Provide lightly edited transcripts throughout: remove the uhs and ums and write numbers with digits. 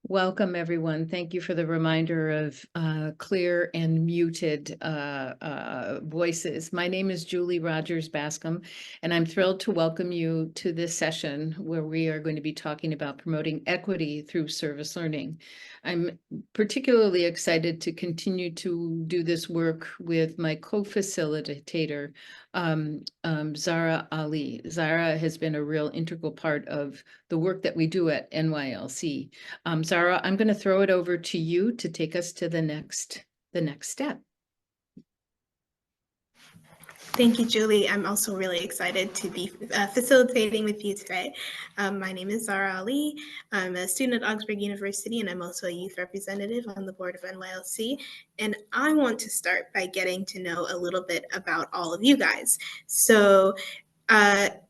Welcome, everyone. Thank you for the reminder of clear and muted voices. My name is Julie Rogers Bascom, and I'm thrilled to welcome you to this session where we are going to be talking about promoting equity through service learning. I'm particularly excited to continue to do this work with my co-facilitator, Zara Ali. Zara has been a real integral part of the work that we do at NYLC. Zara, I'm going to throw it over to you to take us to the next step. Thank you, Julie. I'm also really excited to be facilitating with you today. My name is Zara Ali. I'm a student at Augsburg University, and I'm also a youth representative on the board of NYLC. And I want to start by getting to know a little bit about all of you guys. So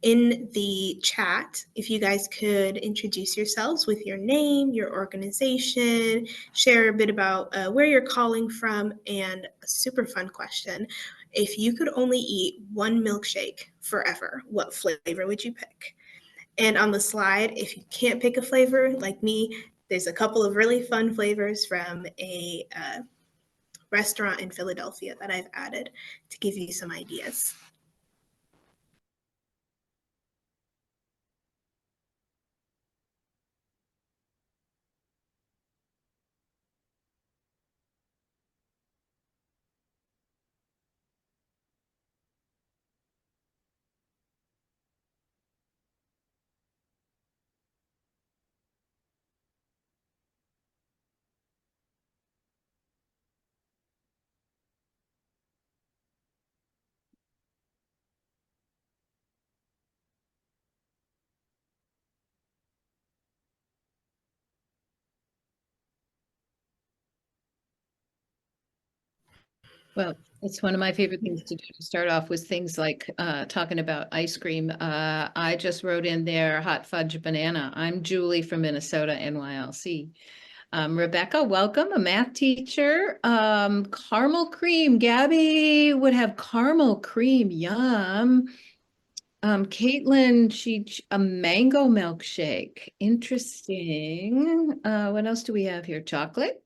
in the chat, if you guys could introduce yourselves with your name, your organization, share a bit about where you're calling from, and a super fun question. If you could only eat one milkshake forever, what flavor would you pick? And on the slide, if you can't pick a flavor like me, there's a couple of really fun flavors from a restaurant in Philadelphia that I've added to give you some ideas. Well, it's one of my favorite things to do to start off with things like talking about ice cream. I just wrote in there hot fudge banana. I'm Julie from Minnesota, NYLC. Rebecca, welcome, a math teacher. Caramel cream. Gabby would have caramel cream. Yum. Caitlin, a mango milkshake. Interesting. What else do we have here? Chocolate.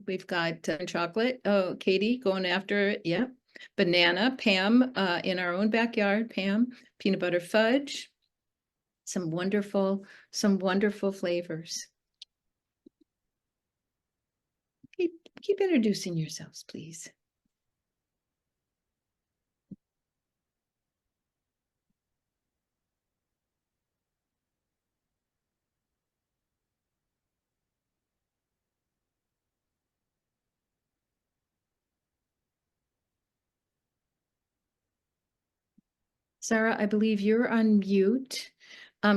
We've got chocolate. Oh, Katie going after it. Yep. Banana. Pam, in our own backyard. Pam, peanut butter fudge. Some wonderful flavors. Keep introducing yourselves, please. Sarah, I believe you're on mute.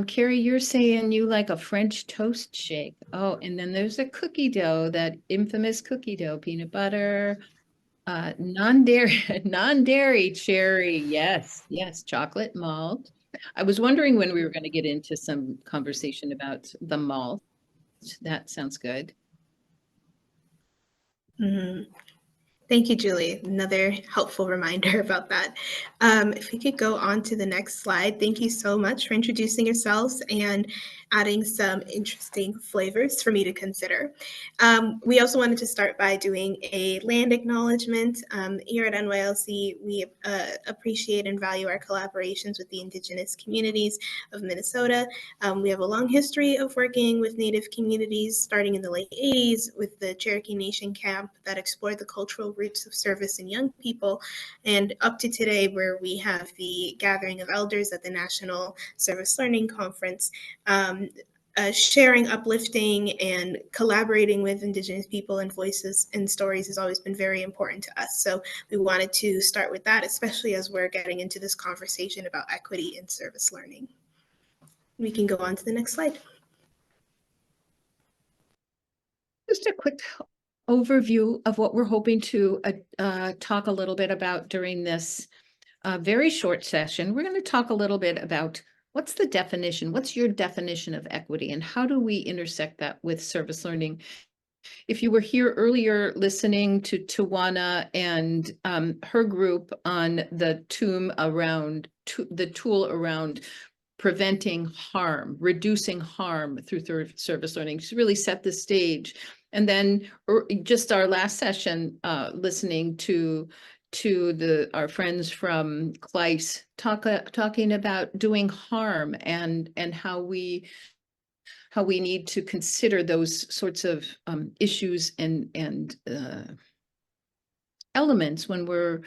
Carrie, you're saying you like a French toast shake. Oh, and then there's a cookie dough, that infamous cookie dough, peanut butter, non-dairy cherry. Yes, chocolate malt. I was wondering when we were going to get into some conversation about the malt. That sounds good. Mm-hmm. Thank you, Julie. Another helpful reminder about that. If we could go on to the next slide. Thank you so much for introducing yourselves and adding some interesting flavors for me to consider. We also wanted to start by doing a land acknowledgement. Here at NYLC, we appreciate and value our collaborations with the Indigenous communities of Minnesota. We have a long history of working with Native communities, starting in the late 80s with the Cherokee Nation camp that explored the cultural roots of service in young people, and up to today where we have the Gathering of Elders at the National Service Learning Conference. Sharing, uplifting, and collaborating with Indigenous people and voices and stories has always been very important to us. So we wanted to start with that, especially as we're getting into this conversation about equity in service learning. We can go on to the next slide. Just a quick overview of what we're hoping to talk a little bit about during this very short session. We're going to talk a little bit about what's the definition, what's your definition of equity, and how do we intersect that with service learning? If you were here earlier listening to Tawana and her group on the tool around preventing harm, reducing harm through service learning, to really set the stage. And then just our last session, listening to our friends from CLICE talking about doing harm and how we need to consider those sorts of issues and elements when we're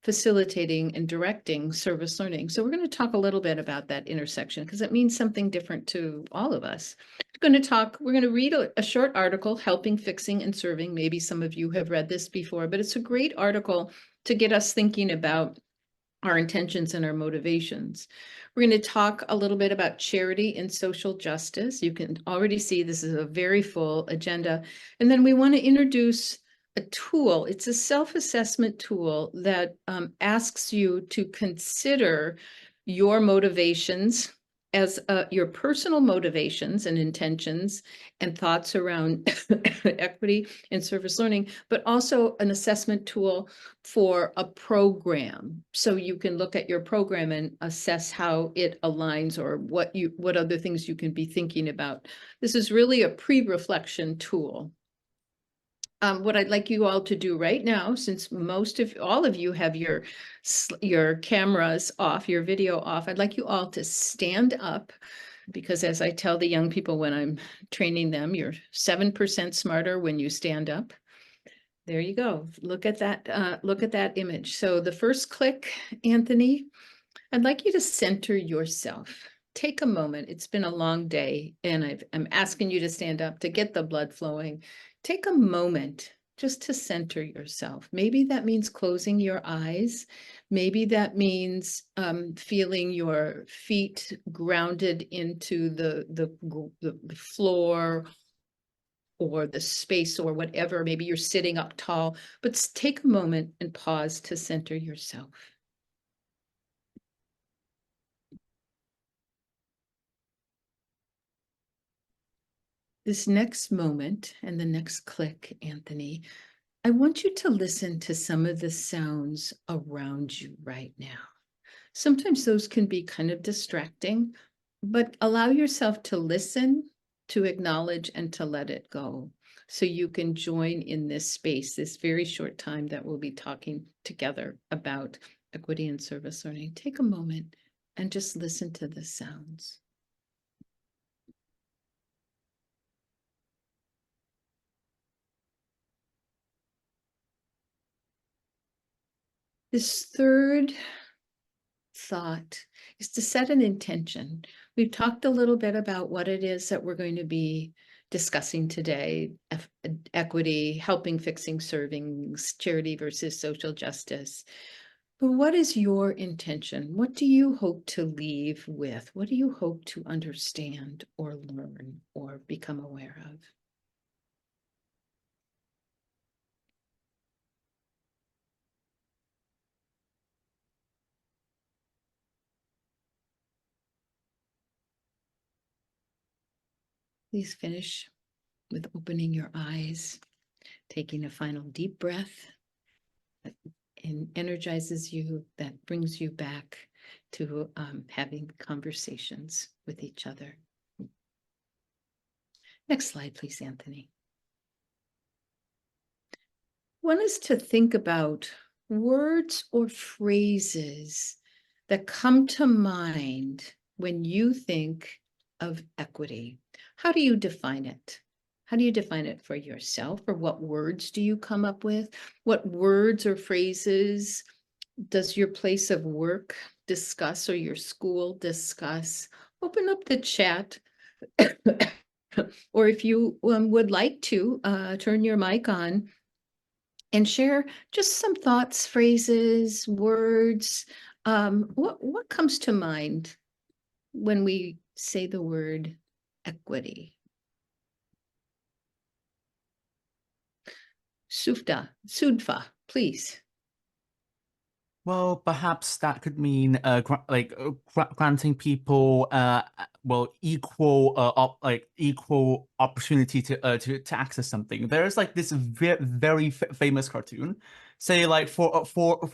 facilitating and directing service learning. So we're going to talk a little bit about that intersection because it means something different to all of us. We're going to read a short article, Helping, Fixing, and Serving. Maybe some of you have read this before, but it's a great article to get us thinking about our intentions and our motivations. We're going to talk a little bit about charity and social justice. You can already see this is a very full agenda. And then we want to introduce a tool. It's a self-assessment tool that asks you to consider your motivations as your personal motivations and intentions and thoughts around equity and service learning, but also an assessment tool for a program. So you can look at your program and assess how it aligns or what other things you can be thinking about. This is really a pre-reflection tool. What I'd like you all to do right now, since all of you have your cameras off, your video off, I'd like you all to stand up, because as I tell the young people when I'm training them, you're 7% smarter when you stand up. There you go. Look at that image. So the first click, Anthony, I'd like you to center yourself. Take a moment. It's been a long day, and I'm asking you to stand up to get the blood flowing. Take a moment just to center yourself. Maybe that means closing your eyes. Maybe that means feeling your feet grounded into the floor or the space or whatever. Maybe you're sitting up tall, but take a moment and pause to center yourself. This next moment and the next click, Anthony, I want you to listen to some of the sounds around you right now. Sometimes those can be kind of distracting, but allow yourself to listen, to acknowledge, and to let it go. So you can join in this space, this very short time that we'll be talking together about equity and service learning. Take a moment and just listen to the sounds. This third thought is to set an intention. We've talked a little bit about what it is that we're going to be discussing today: equity, helping, fixing, serving, charity versus social justice. But what is your intention? What do you hope to leave with? What do you hope to understand or learn or become aware of? Please finish with opening your eyes, taking a final deep breath that energizes you, that brings you back to having conversations with each other. Next slide, please, Anthony. One is to think about words or phrases that come to mind when you think of equity. How do you define it? How do you define it for yourself, or what words do you come up with? What words or phrases does your place of work discuss or your school discuss? Open up the chat. Or if you would like to, turn your mic on and share just some thoughts, phrases, words. What comes to mind when we say the word equity? Sudfa, please. Well, perhaps that could mean granting people equal opportunity to access something. There's like this very famous cartoon, say like for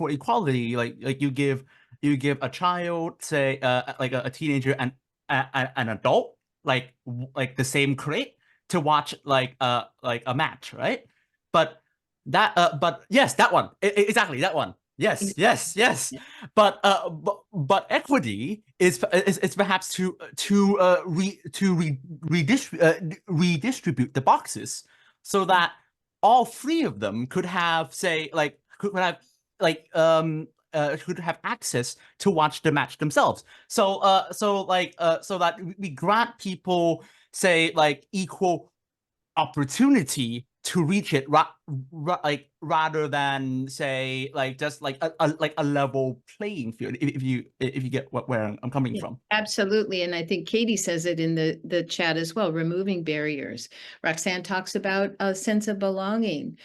equality, like you give you give a child, say, like a teenager and an adult, like the same crate to watch like a match, right? But but yes, that one, exactly that one. Yes, yes, yes. But equity is perhaps to redistribute the boxes so that all three of them could have, say, like could have access to watch the match themselves. So so that we grant people, say, like equal opportunity to reach it, like rather than, say, like just like a level playing field, if you get where I'm coming from. Absolutely. And I think Katie says it in the chat as well, removing barriers. Roxanne talks about a sense of belonging.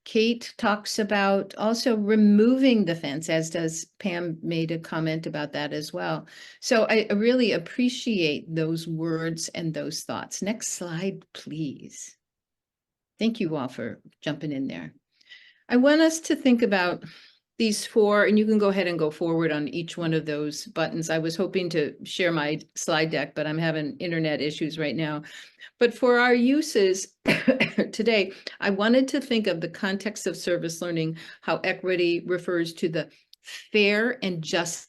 Kate talks about also removing the fence, as does Pam, made a comment about that as well. So I really appreciate those words and those thoughts. Next slide, please. Thank you all for jumping in there. I want us to think about these four, and you can go ahead and go forward on each one of those buttons. I was hoping to share my slide deck, but I'm having internet issues right now. But for our uses today, I wanted to think of the context of service learning, how equity refers to the fair and just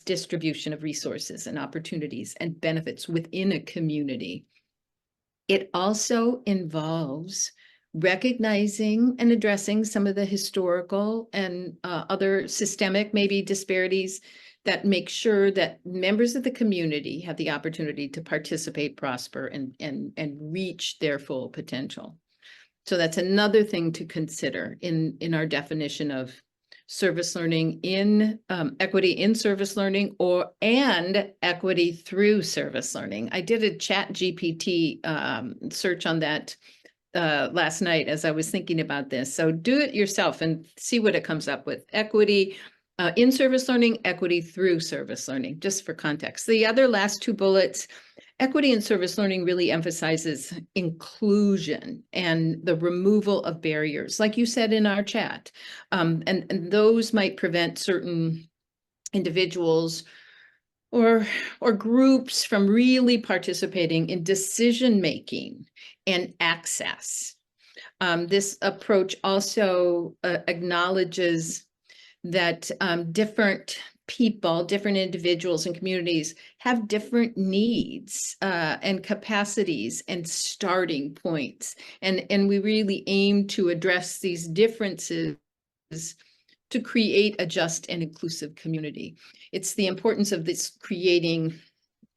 distribution of resources and opportunities and benefits within a community. It also involves recognizing and addressing some of the historical and other systemic, maybe, disparities that make sure that members of the community have the opportunity to participate, prosper, and reach their full potential. So that's another thing to consider in our definition of service learning, in equity in service learning, and equity through service learning. I did a chat GPT search on that last night as I was thinking about this. So do it yourself and see what it comes up with. Equity in service learning, equity through service learning, just for context. The other last two bullets, equity in service learning really emphasizes inclusion and the removal of barriers, like you said in our chat. And those might prevent certain individuals or groups from really participating in decision-making and access. This approach also acknowledges that different people, different individuals and communities have different needs and capacities and starting points. And we really aim to address these differences to create a just and inclusive community. It's the importance of this creating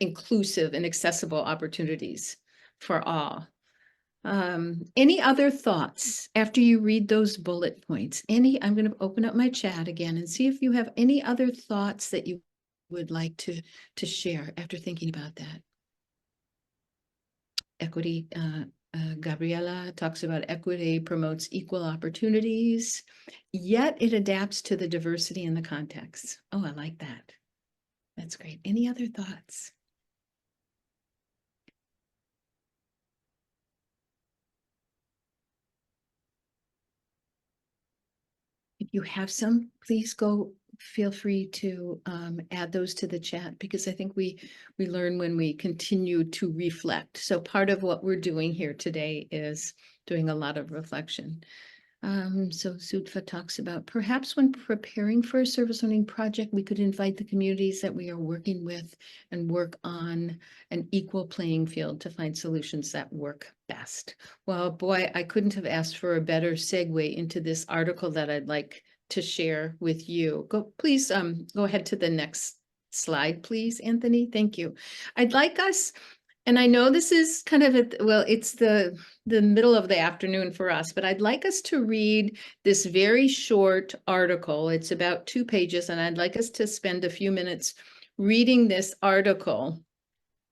inclusive and accessible opportunities for all. Any other thoughts after you read those bullet points? I'm going to open up my chat again and see if you have any other thoughts that you would like to share after thinking about that. Equity, Gabriela talks about equity promotes equal opportunities, yet it adapts to the diversity in the context. Oh, I like that. That's great. Any other thoughts? If you have some, please feel free to add those to the chat, because I think we learn when we continue to reflect. So part of what we're doing here today is doing a lot of reflection. So Sudfa talks about perhaps when preparing for a service learning project, we could invite the communities that we are working with and work on an equal playing field to find solutions that work best. Well, boy, I couldn't have asked for a better segue into this article that I'd like to share with you. Please go ahead to the next slide, please, Anthony. Thank you. I'd like us, and I know this is kind of it's the middle of the afternoon for us, but I'd like us to read this very short article. It's about 2 pages, and I'd like us to spend a few minutes reading this article.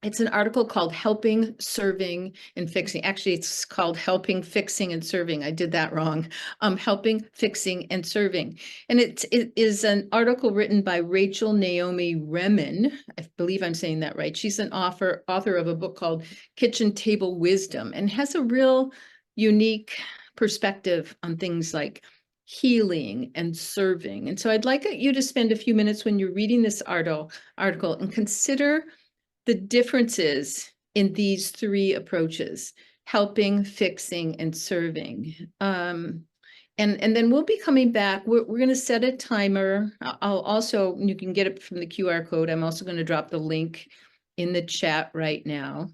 It's an article called Helping, Serving, and Fixing. Actually, it's called Helping, Fixing, and Serving. I did that wrong. Helping, Fixing, and Serving. And it is an article written by Rachel Naomi Remen. I believe I'm saying that right. She's an author of a book called Kitchen Table Wisdom, and has a real unique perspective on things like healing, and serving. And so I'd like you to spend a few minutes when you're reading this article and consider the differences in these three approaches: helping, fixing, and serving. And then we'll be coming back. We're going to set a timer. I'll also, you can get it from the QR code. I'm also going to drop the link in the chat right now.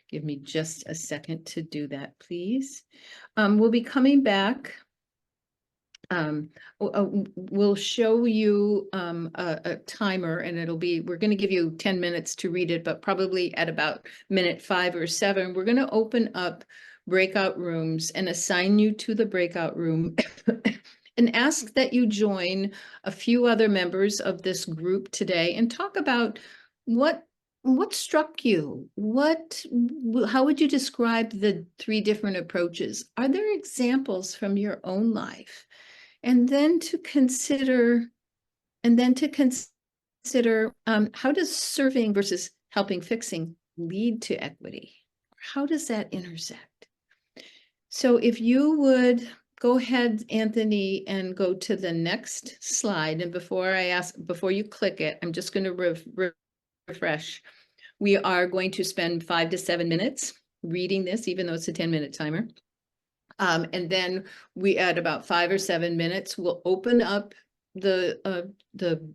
Give me just a second to do that, please. We'll be coming back. We'll show you a timer, and it'll be, we're going to give you 10 minutes to read it, but probably at about minute 5 or 7, we're going to open up breakout rooms and assign you to the breakout room and ask that you join a few other members of this group today and talk about what struck you. How would you describe the 3 different approaches? Are there examples from your own life? And then to consider, how does serving versus helping, fixing lead to equity? How does that intersect? So if you would go ahead, Anthony, and go to the next slide. And before you click it, I'm just going to refresh. We are going to spend 5 to 7 minutes reading this, even though it's a 10-minute timer. And then we, at about 5 or 7 minutes, we'll open up the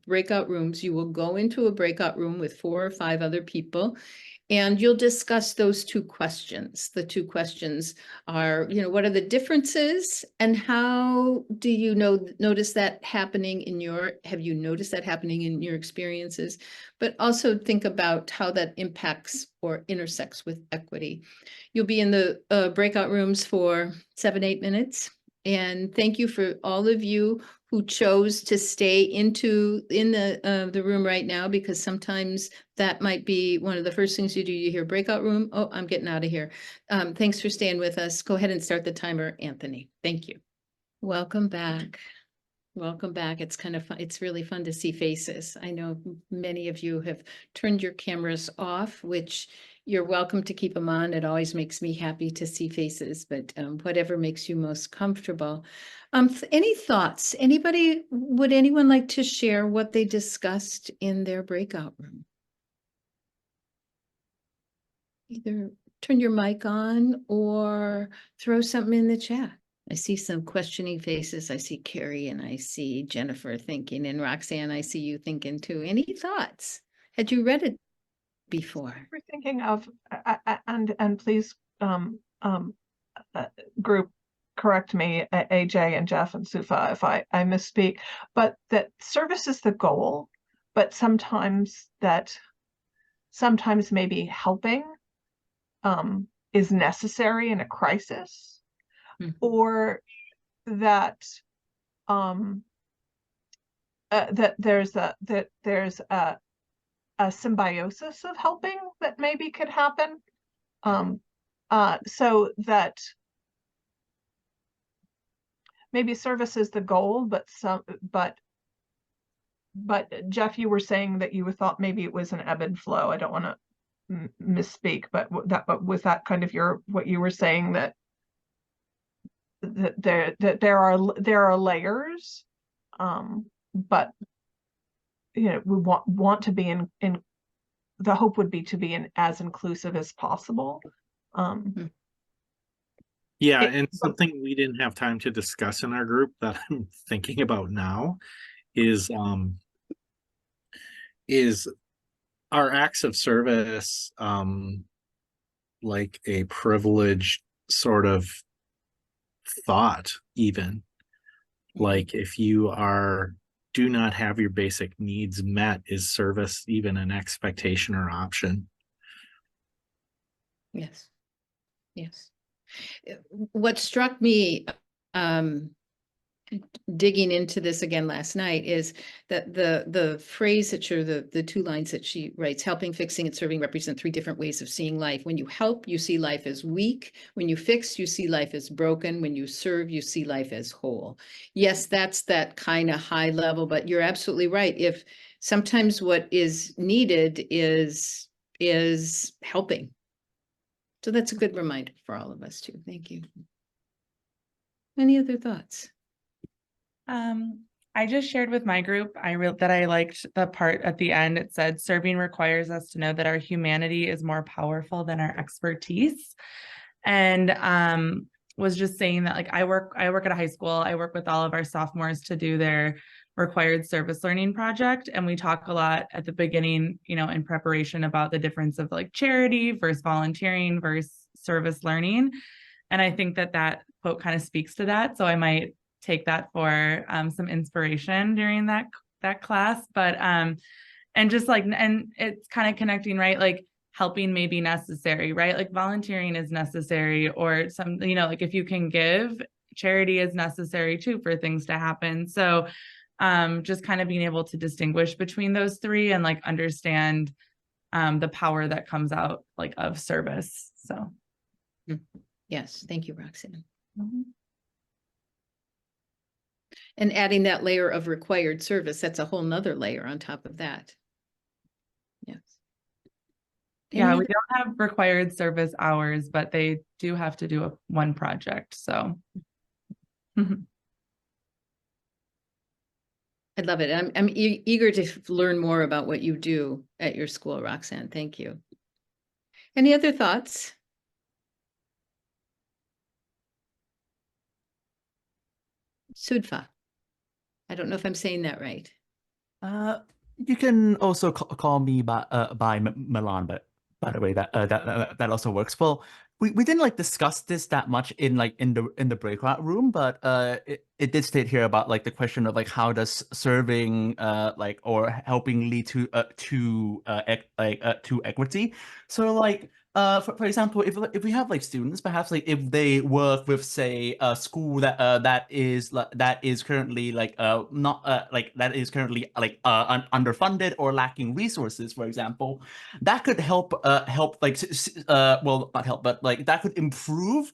breakout rooms. You will go into a breakout room with 4 or 5 other people, and you'll discuss those 2 questions. The 2 questions are, what are the differences, and how do you notice that happening have you noticed that happening in your experiences? But also think about how that impacts or intersects with equity. You'll be in the breakout rooms for 7-8 minutes. And thank you for all of you who chose to stay in the room right now, because sometimes that might be one of the first things you do. You hear breakout room. Oh, I'm getting out of here. Thanks for staying with us. Go ahead and start the timer, Anthony. Thank you. Welcome back. Welcome back. It's kind of fun. It's really fun to see faces. I know many of you have turned your cameras off, which you're welcome to keep them on. It always makes me happy to see faces, but whatever makes you most comfortable. Any thoughts? Would anyone like to share what they discussed in their breakout room? Either turn your mic on or throw something in the chat. I see some questioning faces. I see Carrie and I see Jennifer thinking, and Roxanne, I see you thinking too. Any thoughts? Had you read it before? We're thinking of, and please, group, correct me, AJ and Jeff and Sufa if I misspeak, but that service is the goal, but sometimes maybe helping is necessary in a crisis. Mm-hmm. Or that that there's a symbiosis of helping that maybe could happen, so that maybe service is the goal, but Jeff, you were saying that you thought maybe it was an ebb and flow. I don't want to misspeak, but was that kind of what you were saying, that there are layers, but we want to be in the hope would be to be as inclusive as possible. Yeah, and something we didn't have time to discuss in our group that I'm thinking about now is our acts of service like a privileged sort of thought, even like if you do not have your basic needs met, is service even an expectation or option? Yes. What struck me digging into this again last night is that the phrase that the 2 lines that she writes, helping, fixing, and serving, represent 3 different ways of seeing life. When you help, you see life as weak. When you fix, you see life as broken. When you serve, you see life as whole. Yes, that's that kind of high level, but you're absolutely right. If sometimes what is needed is helping. So that's a good reminder for all of us too. Thank you. Any other thoughts? I just shared with my group that I liked the part at the end. It said serving requires us to know that our humanity is more powerful than our expertise. And was just saying that, like, I work at a high school. I work with all of our sophomores to do their required service learning project. And we talk a lot at the beginning, you know, in preparation about the difference of like charity versus volunteering versus service learning. And I think that that quote kind of speaks to that. So I might take that for some inspiration during that class. But and just like, and it's kind of connecting, right? Like helping may be necessary, right? Like volunteering is necessary, or some, you know, like if you can give, charity is necessary too for things to happen. So just kind of being able to distinguish between those three and like understand the power that comes out like of service. So. Yes, thank you, Roxanne. Mm-hmm. And adding that layer of required service, that's a whole nother layer on top of that. Yes. Yeah, we don't have required service hours, but they do have to do one project. So I love it. I'm eager to learn more about what you do at your school, Roxanne. Thank you. Any other thoughts? Sudfa. I don't know if I'm saying that right. You can also call me by Milan, but by the way, that also works. Well, we didn't like discuss this that much in the breakout room, but it did state here about like the question of like how does serving like or helping lead to equity. So like for example, if we have like students, perhaps like if they work with say a school that is currently like not like that is currently like underfunded or lacking resources, for example, that could help like well, not help, but like that could improve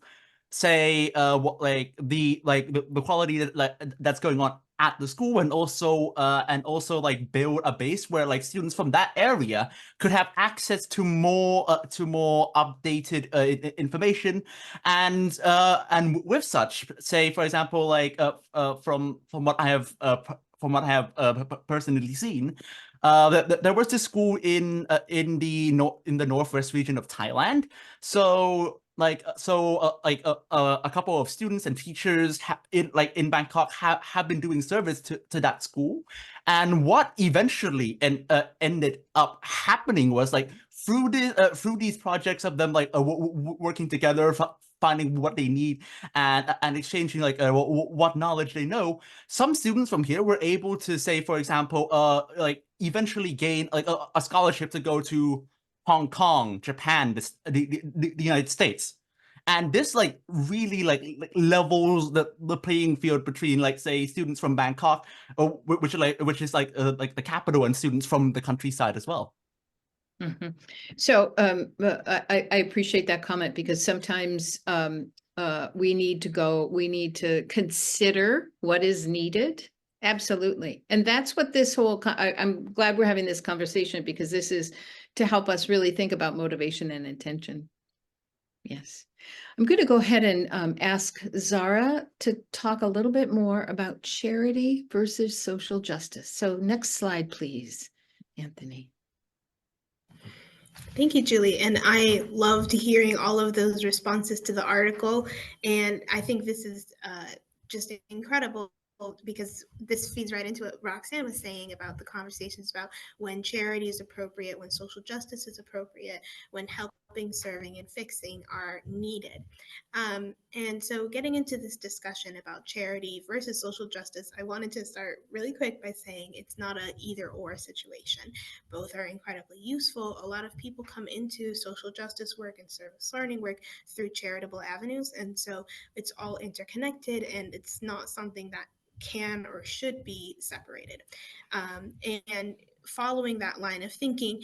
say what like the quality that's going on at the school, and also like build a base where like students from that area could have access to more updated information, and with such, say for example, like from what I have personally seen, there was this school in the northwest region of Thailand. So a couple of students and teachers in Bangkok have been doing service to that school, and what eventually ended up happening was like through these projects of them like working together, finding what they need and exchanging like what knowledge they know. Some students from here were able to say, for example, like eventually gain like a scholarship to go to Hong Kong, Japan, the United States. And this like really like levels the playing field between like say students from Bangkok, which is like the capital, and students from the countryside as well. Mm-hmm. So I appreciate that comment, because sometimes we need to consider what is needed. Absolutely. And that's what this whole, I'm glad we're having this conversation, because this is to help us really think about motivation and intention. Yes. I'm going to go ahead and ask Zara to talk a little bit more about charity versus social justice. So next slide, please, Anthony. Thank you, Julie. And I loved hearing all of those responses to the article. And I think this is just incredible, because this feeds right into what Roxanne was saying about the conversations about when charity is appropriate, when social justice is appropriate, when helping, serving, and fixing are needed. And so getting into this discussion about charity versus social justice, I wanted to start really quick by saying it's not an either or situation. Both are incredibly useful. A lot of people come into social justice work and service learning work through charitable avenues. And so it's all interconnected, and it's not something that can or should be separated. And following that line of thinking,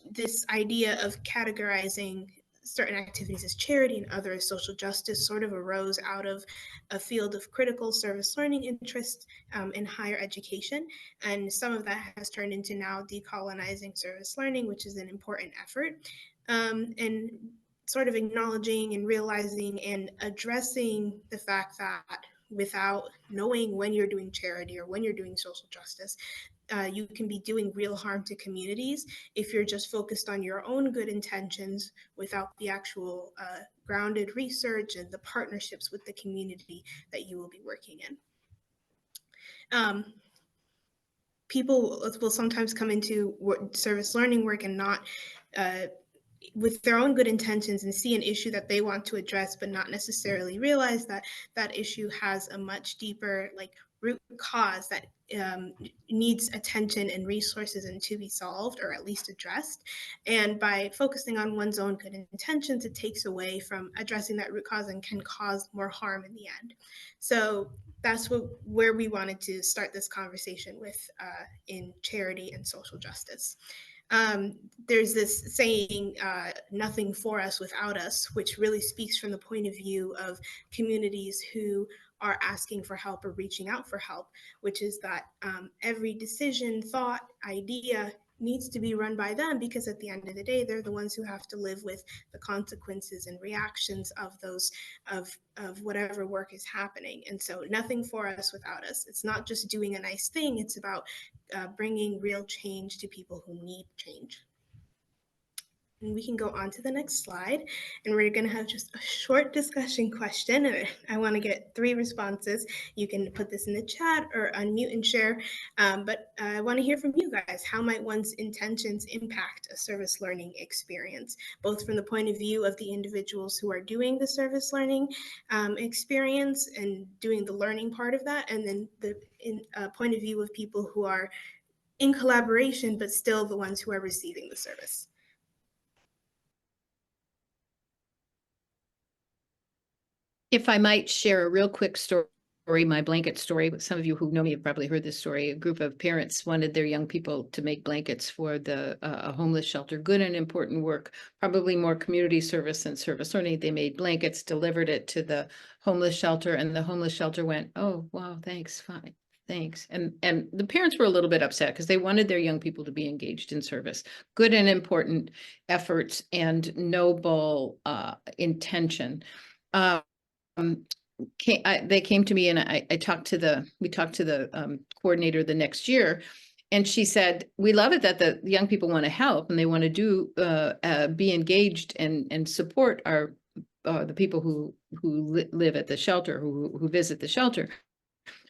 this idea of categorizing certain activities as charity and others as social justice sort of arose out of a field of critical service learning interest in higher education. And some of that has turned into now decolonizing service learning, which is an important effort. And sort of acknowledging and realizing and addressing the fact that without knowing when you're doing charity or when you're doing social justice. You can be doing real harm to communities if you're just focused on your own good intentions without the actual grounded research and the partnerships with the community that you will be working in. People will sometimes come into service learning work and not with their own good intentions and see an issue that they want to address, but not necessarily realize that that issue has a much deeper root cause that needs attention and resources and to be solved or at least addressed. And by focusing on one's own good intentions, it takes away from addressing that root cause and can cause more harm in the end. So that's where we wanted to start this conversation with in charity and social justice. There's this saying, nothing for us without us, which really speaks from the point of view of communities who are asking for help or reaching out for help, which is that every decision, thought, idea needs to be run by them, because at the end of the day, they're the ones who have to live with the consequences and reactions of those of whatever work is happening. And so nothing for us without us. It's not just doing a nice thing, it's about bringing real change to people who need change. And we can go on to the next slide, and we're going to have just a short discussion question. I want to get 3 responses. You can put this in the chat or unmute and share, but I want to hear from you guys. How might one's intentions impact a service learning experience, both from the point of view of the individuals who are doing the service learning experience and doing the learning part of that, and then the point of view of people who are in collaboration, but still the ones who are receiving the service. If I might share a real quick story, my blanket story. Some of you who know me have probably heard this story. A group of parents wanted their young people to make blankets for the a homeless shelter. Good and important work, probably more community service than service learning. They made blankets, delivered it to the homeless shelter, and the homeless shelter went, "Oh, wow, thanks, fine. Thanks." And the parents were a little bit upset because they wanted their young people to be engaged in service. Good and important efforts and noble intention. They came to me, and we talked to the coordinator the next year, and she said, "We love it that the young people want to help and they want to do be engaged and support our the people who live at the shelter, who visit the shelter,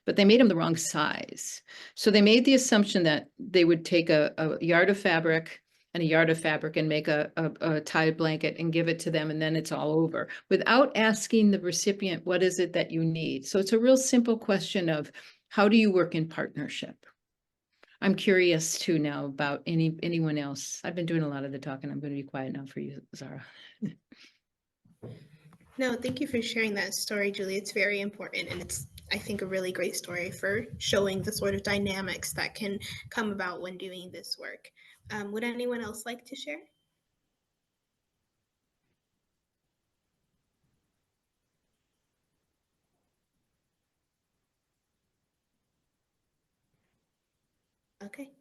but they made them the wrong size. So they made the assumption that they would take a yard of fabric and a yard of fabric and make a tied blanket and give it to them, and then it's all over, without asking the recipient, what is it that you need? So it's a real simple question of, how do you work in partnership? I'm curious too now about anyone else. I've been doing a lot of the talking. I'm going to be quiet now for you, Zara. No, thank you for sharing that story, Julie. It's very important, and it's, I think, a really great story for showing the sort of dynamics that can come about when doing this work. Would anyone else like to share? Okay.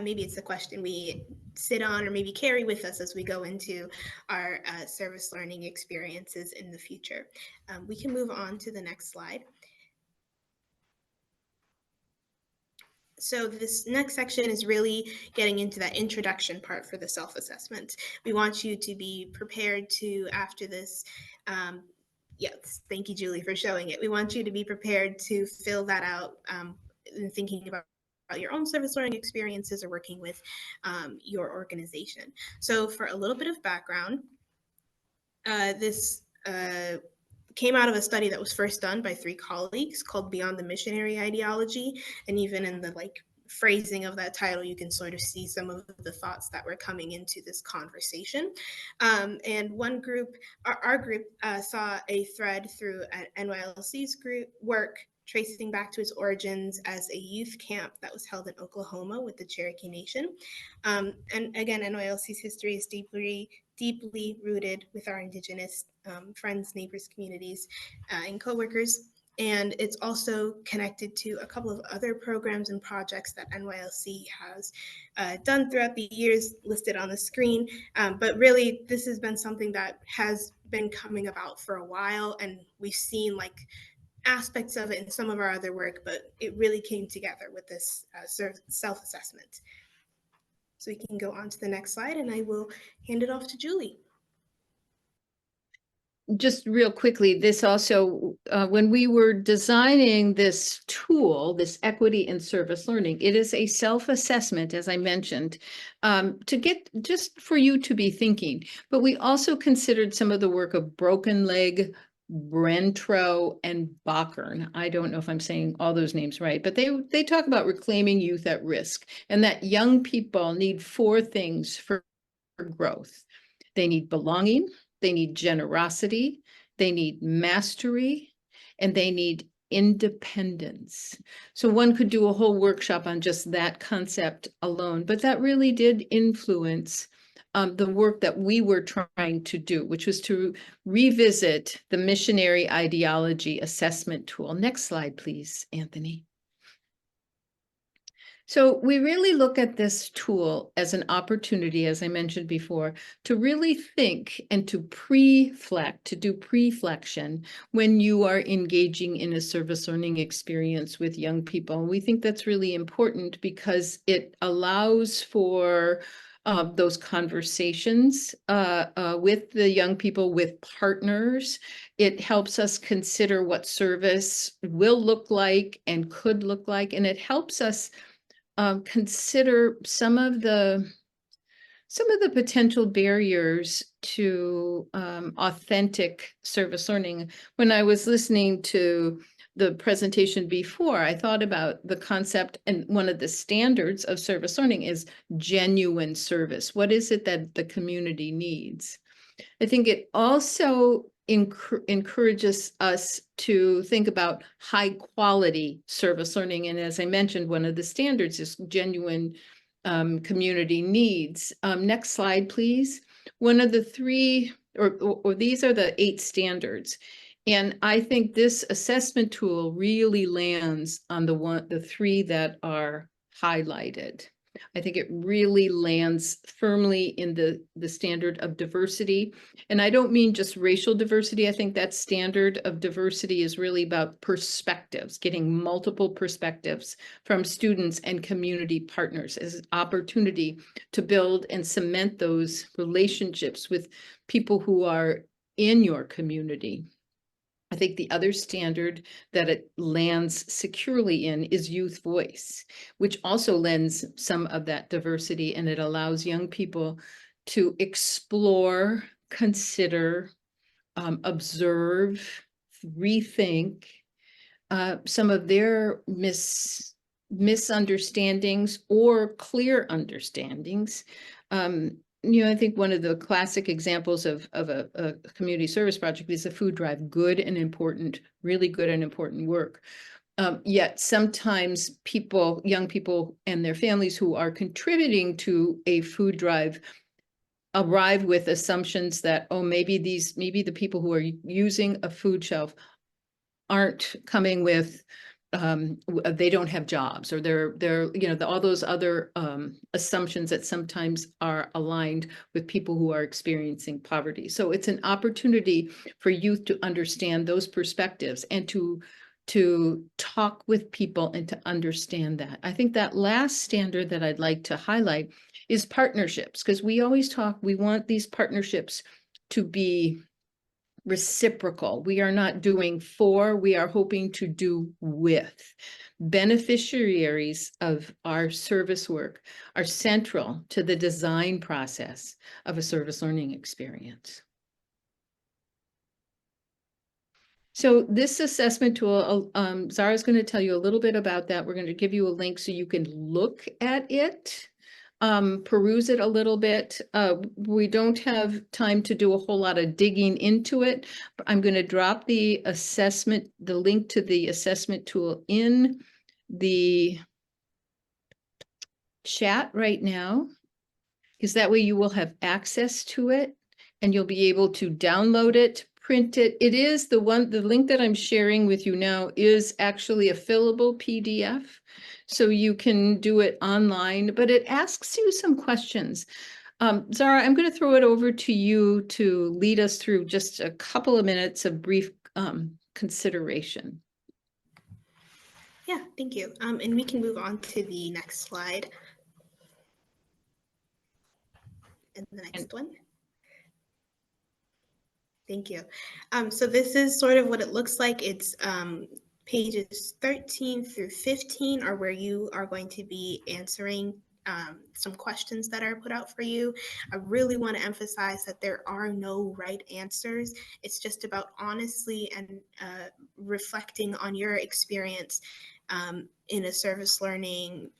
Maybe it's a question we sit on or maybe carry with us as we go into our service learning experiences in the future. We can move on to the next slide. So this next section is really getting into that introduction part for the self-assessment. We want you to be prepared to, after this, yes, thank you, Julie, for showing it. We want you to be prepared to fill that out in thinking about your own service learning experiences or working with your organization. So for a little bit of background, this came out of a study that was first done by 3 colleagues called Beyond the Missionary Ideology. And even in the phrasing of that title, you can sort of see some of the thoughts that were coming into this conversation. And one group, our group, saw a thread through NYLC's group work tracing back to its origins as a youth camp that was held in Oklahoma with the Cherokee Nation. And again, NYLC's history is deeply rooted with our Indigenous friends, neighbors, communities, and coworkers. And it's also connected to a couple of other programs and projects that NYLC has done throughout the years, listed on the screen. But really, this has been something that has been coming about for a while, and we've seen aspects of it in some of our other work, but it really came together with this self-assessment. So we can go on to the next slide, and I will hand it off to Julie. Just real quickly, this also, when we were designing this tool, this equity in service learning, it is a self-assessment, as I mentioned, to get just for you to be thinking. But we also considered some of the work of Broken Leg, Brentro, and Bachern. I don't know if I'm saying all those names right, but they talk about reclaiming youth at risk, and that young people need 4 things for growth. They need belonging, they need generosity, they need mastery, and they need independence. So one could do a whole workshop on just that concept alone, but that really did influence the work that we were trying to do, which was to revisit the missionary ideology assessment tool. Next slide, please, Anthony. So we really look at this tool as an opportunity, as I mentioned before, to really think and to do preflection when you are engaging in a service learning experience with young people. And we think that's really important because it allows for those conversations with the young people, with partners. It helps us consider what service will look like and could look like, and it helps us consider some of the potential barriers to authentic service learning. When I was listening to the presentation before, I thought about the concept, and one of the standards of service learning is genuine service. What is it that the community needs? I think it also encourages us to think about high quality service learning. And as I mentioned, one of the standards is genuine community needs. Next slide, please. One of the 3, or these are the 8 standards. And I think this assessment tool really lands on the 3 that are highlighted. I think it really lands firmly in the standard of diversity. And I don't mean just racial diversity. I think that standard of diversity is really about perspectives, getting multiple perspectives from students and community partners as an opportunity to build and cement those relationships with people who are in your community. I think the other standard that it lands securely in is youth voice, which also lends some of that diversity, and it allows young people to explore, consider, observe, rethink some of their misunderstandings or clear understandings. I think one of the classic examples of a community service project is a food drive, really good and important work. Yet sometimes young people and their families who are contributing to a food drive arrive with assumptions that, maybe the people who are using a food shelf aren't coming with they don't have jobs, or they're all those other assumptions that sometimes are aligned with people who are experiencing poverty. So it's an opportunity for youth to understand those perspectives and to talk with people and to understand that. I think that last standard that I'd like to highlight is partnerships, because we want these partnerships to be reciprocal. We are not doing for, we are hoping to do with. Beneficiaries of our service work are central to the design process of a service learning experience. So this assessment tool, Zara's going to tell you a little bit about that. We're going to give you a link so you can look at it. Peruse it a little bit. We don't have time to do a whole lot of digging into it, but I'm going to drop the link to the assessment tool in the chat right now, because that way you will have access to it and you'll be able to download it, print it. It is the link that I'm sharing with you now is actually a fillable PDF. So you can do it online, but it asks you some questions. Zara, I'm going to throw it over to you to lead us through just a couple of minutes of brief consideration. Yeah, thank you. And we can move on to the next slide. And the next one. Thank you. So this is sort of what it looks like. It's pages 13 through 15 are where you are going to be answering some questions that are put out for you. I really want to emphasize that there are no right answers. It's just about honestly and reflecting on your experience in a service learning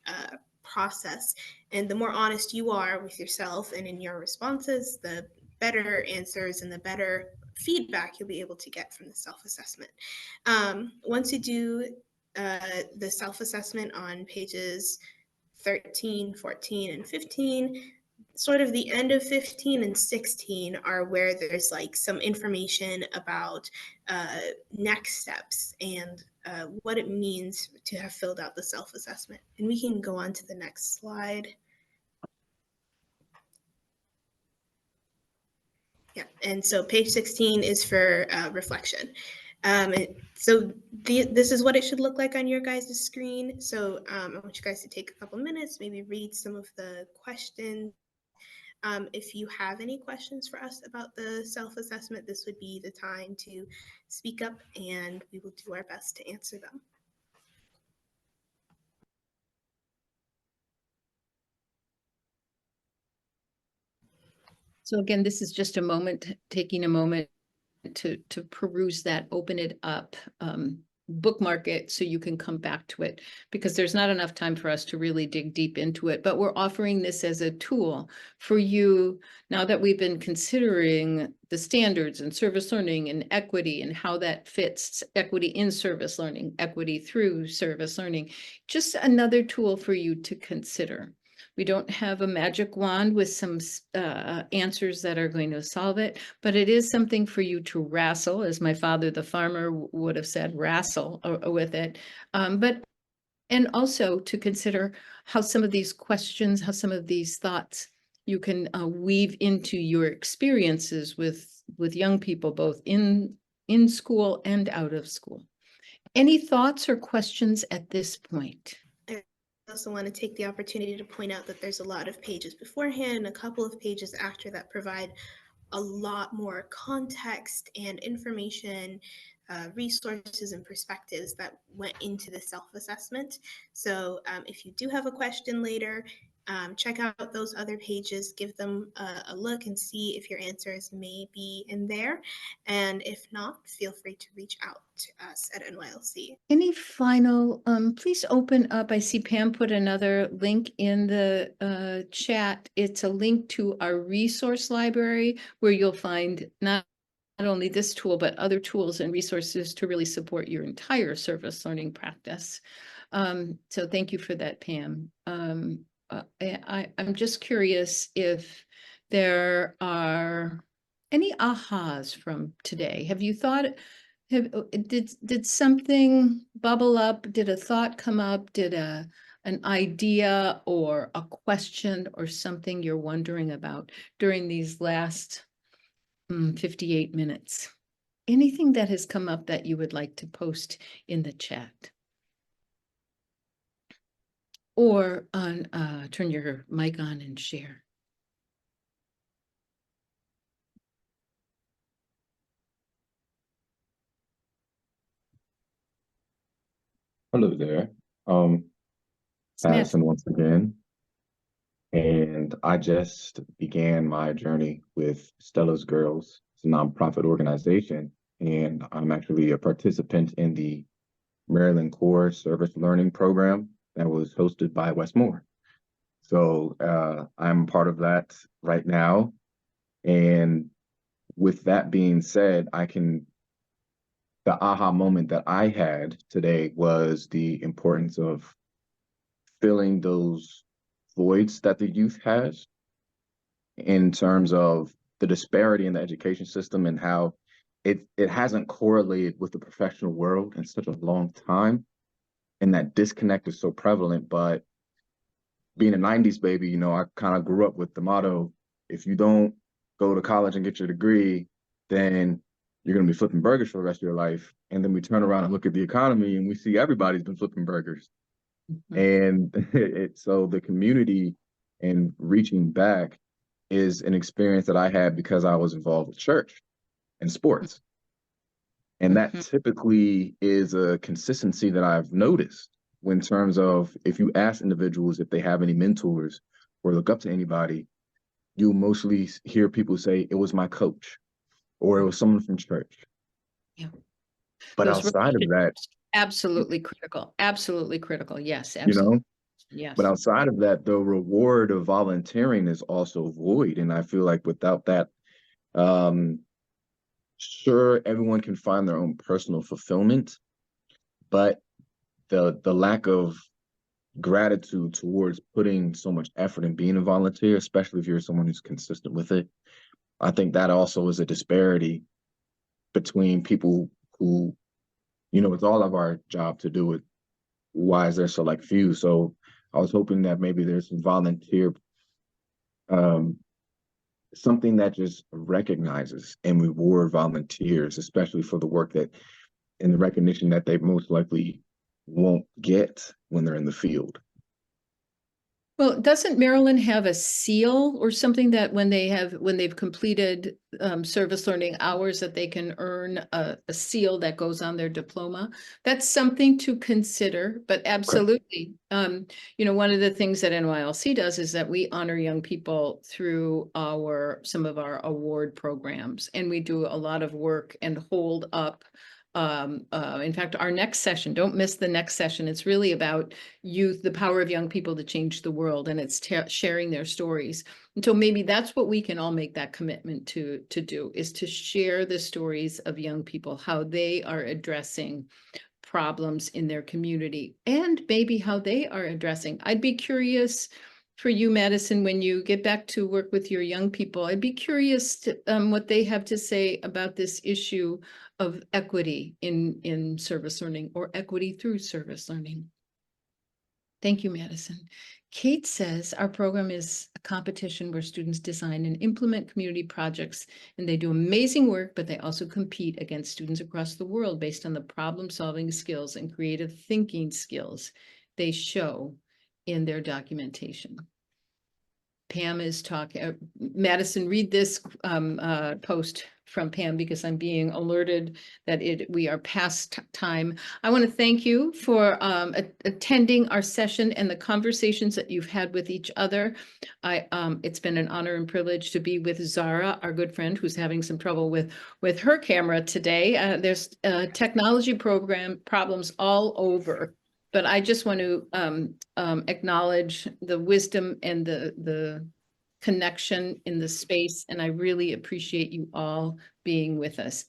process. And the more honest you are with yourself and in your responses, the better answers and the better feedback you'll be able to get from the self-assessment. Once you do the self-assessment on pages 13, 14, and 15, sort of the end of 15 and 16 are where there's like some information about next steps and what it means to have filled out the self-assessment. And we can go on to the next slide. Yeah, and so page 16 is for reflection. So this is what it should look like on your guys' screen. So I want you guys to take a couple minutes, maybe read some of the questions. If you have any questions for us about the self-assessment, this would be the time to speak up and we will do our best to answer them. So again, this is just a moment, taking a moment to peruse that, open it up, bookmark it so you can come back to it, because there's not enough time for us to really dig deep into it. But we're offering this as a tool for you now that we've been considering the standards and service learning and equity and how that fits equity in service learning, equity through service learning, just another tool for you to consider. We don't have a magic wand with some answers that are going to solve it, but it is something for you to wrestle, as my father, the farmer, would have said, wrestle with it. And also to consider how some of these questions, how some of these thoughts you can weave into your experiences with young people, both in school and out of school. Any thoughts or questions at this point? I also want to take the opportunity to point out that there's a lot of pages beforehand and a couple of pages after that provide a lot more context and information, resources and perspectives that went into the self-assessment. So if you do have a question later, check out those other pages, give them a look and see if your answers may be in there. And if not, feel free to reach out to us at NYLC. Any final, please open up. I see Pam put another link in the chat. It's a link to our resource library where you'll find not only this tool, but other tools and resources to really support your entire service learning practice. So thank you for that, Pam. I'm just curious if there are any ahas from today. Have you thought, did something bubble up? Did a thought come up? Did an idea or a question or something you're wondering about during these last 58 minutes? Anything that has come up that you would like to post in the chat? Or on turn your mic on and share. Hello there. Smith. Addison once again. And I just began my journey with Stella's Girls. It's a nonprofit organization, and I'm actually a participant in the Maryland Core Service Learning Program that was hosted by Westmore. So I'm part of that right now. And with that being said, the aha moment that I had today was the importance of filling those voids that the youth has in terms of the disparity in the education system and how it hasn't correlated with the professional world in such a long time. And that disconnect is so prevalent. But being a 90s baby, you know, I kind of grew up with the motto, if you don't go to college and get your degree, then you're going to be flipping burgers for the rest of your life. And then we turn around and look at the economy and we see everybody's been flipping burgers. And so the community and reaching back is an experience that I had because I was involved with church and sports. And that typically is a consistency that I've noticed in terms of if you ask individuals if they have any mentors or look up to anybody, you mostly hear people say, it was my coach or it was someone from church. Yeah. But Those outside of that, absolutely critical. Absolutely critical. Yes, you absolutely. know, Yes. but outside of that, the reward of volunteering is also void. And I feel like without that, sure, everyone can find their own personal fulfillment, but the lack of gratitude towards putting so much effort in being a volunteer, especially if you're someone who's consistent with it, I think that also is a disparity between people who, you know, it's all of our job to do it. Why is there so like few? So I was hoping that maybe there's some volunteer, something that just recognizes and reward volunteers, especially for the work that and the recognition that they most likely won't get when they're in the field. Well, doesn't Maryland have a seal or something that when they've completed service learning hours that they can earn a seal that goes on their diploma? That's something to consider, but absolutely. You know, one of the things that NYLC does is that we honor young people through some of our award programs, and we do a lot of work and hold up. In fact, our next session, don't miss the next session. It's really about youth, the power of young people to change the world, and it's sharing their stories. And so maybe that's what we can all make that commitment to do, is to share the stories of young people, how they are addressing problems in their community, and maybe how they are addressing. I'd be curious for you, Madison, when you get back to work with your young people, I'd be curious to, what they have to say about this issue of equity in service learning or equity through service learning. Thank you, Madison. Kate says our program is a competition where students design and implement community projects, and they do amazing work, but they also compete against students across the world based on the problem-solving skills and creative thinking skills they show in their documentation. Pam is talking, Madison, read this post from Pam because I'm being alerted that we are past time. I want to thank you for attending our session and the conversations that you've had with each other. It's been an honor and privilege to be with Zara, our good friend, who's having some trouble with her camera today. There's technology problems all over. But I just want to acknowledge the wisdom and the connection in the space, and I really appreciate you all being with us.